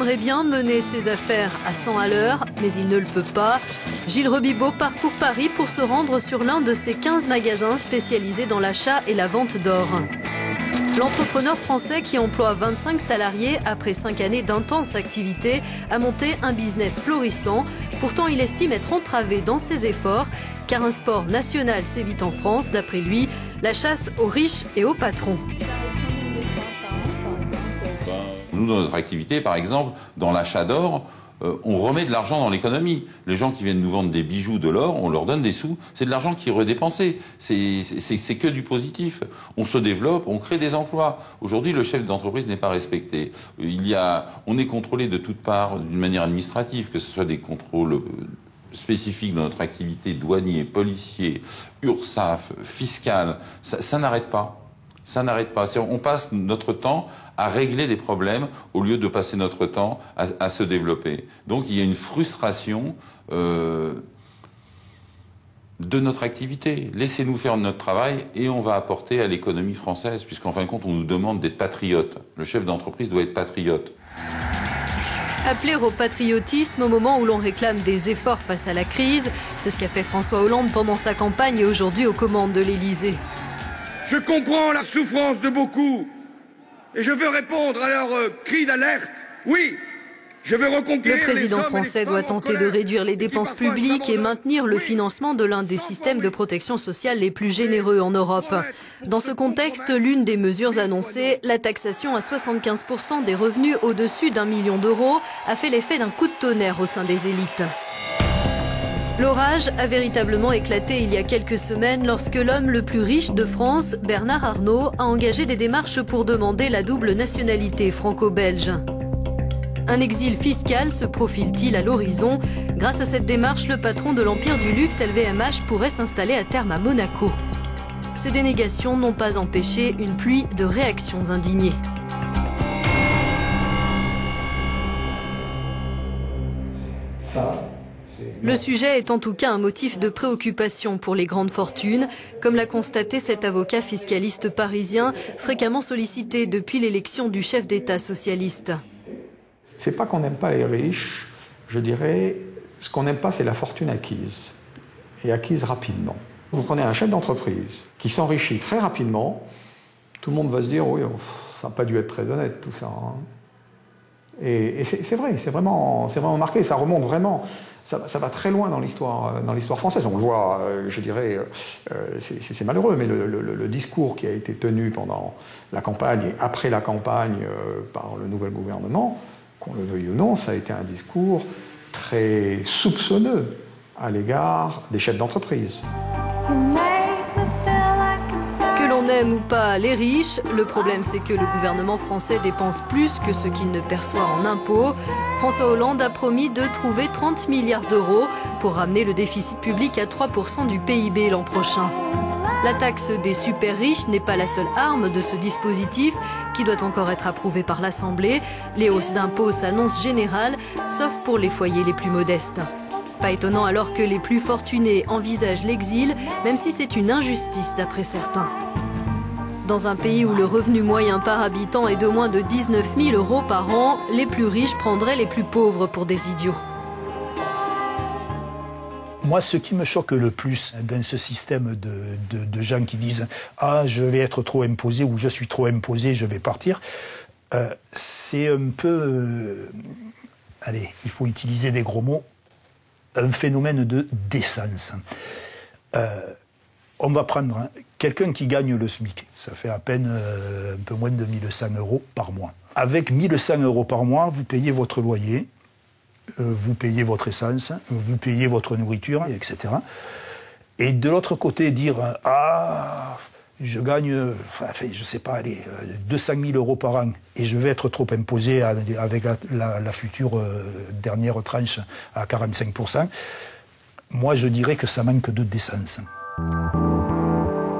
aimerait bien mener ses affaires à 100 à l'heure, mais il ne le peut pas. Gilles Rebibaud parcourt Paris pour se rendre sur l'un de ses 15 magasins spécialisés dans l'achat et la vente d'or. L'entrepreneur français qui emploie 25 salariés après 5 années d'intense activité a monté un business florissant. Pourtant, il estime être entravé dans ses efforts car un sport national sévit en France, d'après lui, la chasse aux riches et aux patrons. Nous, dans notre activité, par exemple, dans l'achat d'or, on remet de l'argent dans l'économie. Les gens qui viennent nous vendre des bijoux, de l'or, on leur donne des sous. C'est de l'argent qui est redépensé. C'est que du positif. On se développe, on crée des emplois. Aujourd'hui, le chef d'entreprise n'est pas respecté. On est contrôlé de toutes parts d'une manière administrative, que ce soit des contrôles spécifiques dans notre activité, douanier, policier, URSSAF, fiscal. Ça n'arrête pas. Ça n'arrête pas. On passe notre temps à régler des problèmes au lieu de passer notre temps à se développer. Donc il y a une frustration de notre activité. Laissez-nous faire notre travail et on va apporter à l'économie française, puisqu'en fin de compte on nous demande d'être patriotes. Le chef d'entreprise doit être patriote. Appeler au patriotisme au moment où l'on réclame des efforts face à la crise, c'est ce qu'a fait François Hollande pendant sa campagne et aujourd'hui aux commandes de l'Élysée. Je comprends la souffrance de beaucoup et je veux répondre à leurs cris d'alerte. Oui, je veux reconquérir. Le président français doit tenter de réduire les dépenses publiques et maintenir le financement de l'un des systèmes de protection sociale les plus généreux en Europe. Dans ce contexte, l'une des mesures annoncées, la taxation à 75% des revenus au-dessus d'1 million d'euros, a fait l'effet d'un coup de tonnerre au sein des élites. L'orage a véritablement éclaté il y a quelques semaines lorsque l'homme le plus riche de France, Bernard Arnault, a engagé des démarches pour demander la double nationalité franco-belge. Un exil fiscal se profile-t-il à l'horizon? Grâce à cette démarche, le patron de l'empire du luxe LVMH pourrait s'installer à terme à Monaco. Ces dénégations n'ont pas empêché une pluie de réactions indignées. Le sujet est en tout cas un motif de préoccupation pour les grandes fortunes, comme l'a constaté cet avocat fiscaliste parisien, fréquemment sollicité depuis l'élection du chef d'État socialiste. C'est pas qu'on n'aime pas les riches, je dirais, ce qu'on n'aime pas, c'est la fortune acquise, et acquise rapidement. Vous prenez un chef d'entreprise qui s'enrichit très rapidement, tout le monde va se dire, oui, ça n'a pas dû être très honnête tout ça. Hein. Et c'est vrai, c'est vraiment marqué, ça remonte vraiment. Ça va très loin dans l'histoire française. On le voit, je dirais, c'est malheureux, mais le discours qui a été tenu pendant la campagne et après la campagne par le nouvel gouvernement, qu'on le veuille ou non, ça a été un discours très soupçonneux à l'égard des chefs d'entreprise. Que l'on aime ou pas les riches, le problème c'est que le gouvernement français dépense plus que ce qu'il ne perçoit en impôts. François Hollande a promis de trouver 30 milliards d'euros pour ramener le déficit public à 3% du PIB l'an prochain. La taxe des super riches n'est pas la seule arme de ce dispositif qui doit encore être approuvé par l'Assemblée. Les hausses d'impôts s'annoncent générales, sauf pour les foyers les plus modestes. Pas étonnant alors que les plus fortunés envisagent l'exil, même si c'est une injustice d'après certains. Dans un pays où le revenu moyen par habitant est de moins de 19 000 euros par an, les plus riches prendraient les plus pauvres pour des idiots. Moi, ce qui me choque le plus dans ce système de gens qui disent « Ah, je vais être trop imposé » ou « Je suis trop imposé, je vais partir », c'est un peu, allez, il faut utiliser des gros mots, un phénomène de décence. On va prendre quelqu'un qui gagne le SMIC. Ça fait à peine un peu moins de 1 100 euros par mois. Avec 1 100 euros par mois, vous payez votre loyer, vous payez votre essence, vous payez votre nourriture, etc. Et de l'autre côté, dire « Ah, je gagne, enfin, je sais pas, allez, 200 000 euros par an et je vais être trop imposé avec la future dernière tranche à 45%. » Moi, je dirais que ça manque de décence.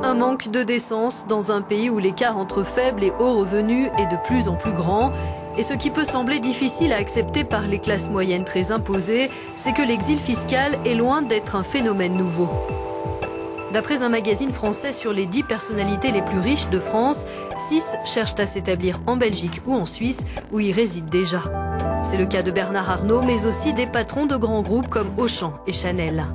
Un manque de décence dans un pays où l'écart entre faibles et hauts revenus est de plus en plus grand. Et ce qui peut sembler difficile à accepter par les classes moyennes très imposées, c'est que l'exil fiscal est loin d'être un phénomène nouveau. D'après un magazine français sur les 10 personnalités les plus riches de France, 6 cherchent à s'établir en Belgique ou en Suisse, où ils résident déjà. C'est le cas de Bernard Arnault, mais aussi des patrons de grands groupes comme Auchan et Chanel.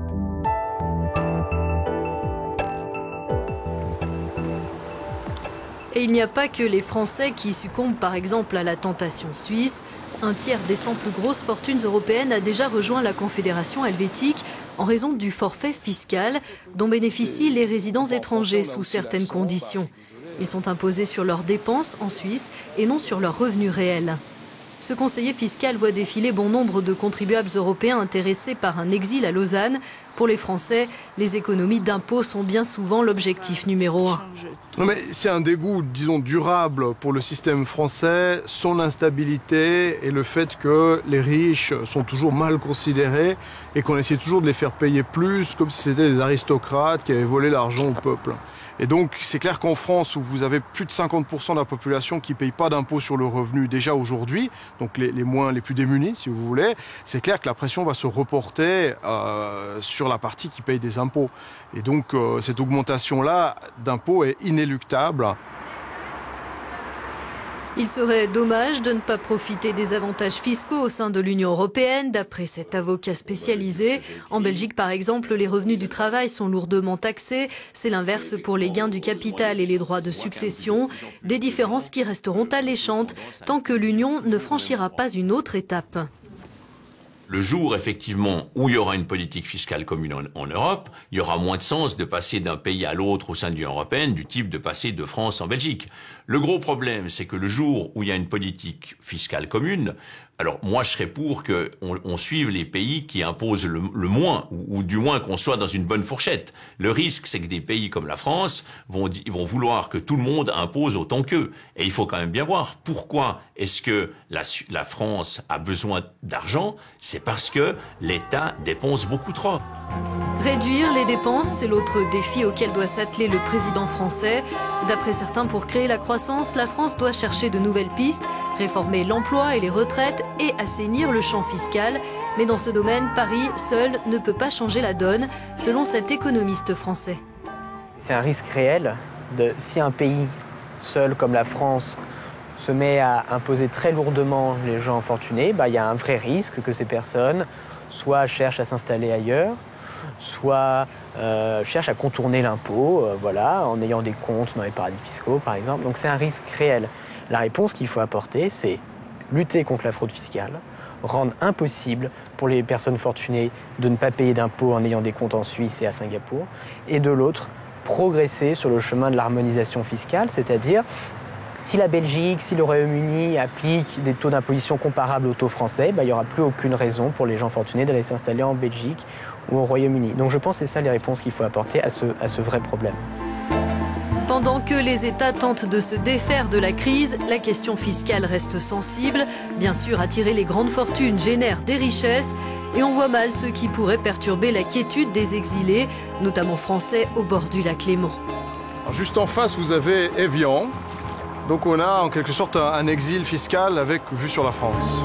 Et il n'y a pas que les Français qui succombent par exemple à la tentation suisse. Un tiers des 100 plus grosses fortunes européennes a déjà rejoint la Confédération helvétique en raison du forfait fiscal dont bénéficient les résidents étrangers sous certaines conditions. Ils sont imposés sur leurs dépenses en Suisse et non sur leurs revenus réels. Ce conseiller fiscal voit défiler bon nombre de contribuables européens intéressés par un exil à Lausanne. Pour les Français, les économies d'impôts sont bien souvent l'objectif numéro 1. Non mais c'est un dégoût, disons, durable pour le système français, son instabilité et le fait que les riches sont toujours mal considérés et qu'on essaie toujours de les faire payer plus, comme si c'était des aristocrates qui avaient volé l'argent au peuple. Et donc c'est clair qu'en France, où vous avez plus de 50% de la population qui ne paye pas d'impôt sur le revenu déjà aujourd'hui, donc les plus démunis si vous voulez, c'est clair que la pression va se reporter sur la partie qui paye des impôts. Et donc cette augmentation-là d'impôts est inéluctable. Il serait dommage de ne pas profiter des avantages fiscaux au sein de l'Union européenne, d'après cet avocat spécialisé. En Belgique, par exemple, les revenus du travail sont lourdement taxés. C'est l'inverse pour les gains du capital et les droits de succession. Des différences qui resteront alléchantes tant que l'Union ne franchira pas une autre étape. Le jour, effectivement, où il y aura une politique fiscale commune en Europe, il y aura moins de sens de passer d'un pays à l'autre au sein de l'Union européenne, du type de passer de France en Belgique. Le gros problème, c'est que le jour où il y a une politique fiscale commune, alors moi je serais pour qu'on suive les pays qui imposent le moins, ou du moins qu'on soit dans une bonne fourchette. Le risque, c'est que des pays comme la France vont vouloir que tout le monde impose autant qu'eux. Et il faut quand même bien voir pourquoi est-ce que la France a besoin d'argent. C'est parce que l'État dépense beaucoup trop. Réduire les dépenses, c'est l'autre défi auquel doit s'atteler le président français. D'après certains, pour créer la croissance, la France doit chercher de nouvelles pistes, réformer l'emploi et les retraites et assainir le champ fiscal. Mais dans ce domaine, Paris, seul, ne peut pas changer la donne, selon cet économiste français. C'est un risque réel. Si un pays seul comme la France se met à imposer très lourdement les gens fortunés, il y a un vrai risque que ces personnes soit cherchent à s'installer ailleurs, soit cherchent à contourner l'impôt, en ayant des comptes dans les paradis fiscaux, par exemple. Donc c'est un risque réel. La réponse qu'il faut apporter, c'est lutter contre la fraude fiscale, rendre impossible pour les personnes fortunées de ne pas payer d'impôts en ayant des comptes en Suisse et à Singapour, et de l'autre, progresser sur le chemin de l'harmonisation fiscale, c'est-à-dire si la Belgique, si le Royaume-Uni appliquent des taux d'imposition comparables aux taux français, il n'y aura plus aucune raison pour les gens fortunés d'aller s'installer en Belgique ou au Royaume-Uni. Donc je pense que c'est ça les réponses qu'il faut apporter à ce vrai problème. Pendant que les États tentent de se défaire de la crise, la question fiscale reste sensible. Bien sûr, attirer les grandes fortunes génère des richesses et on voit mal ce qui pourrait perturber la quiétude des exilés, notamment français au bord du lac Léman. Alors juste en face, vous avez Évian. Donc on a en quelque sorte un exil fiscal avec vue sur la France.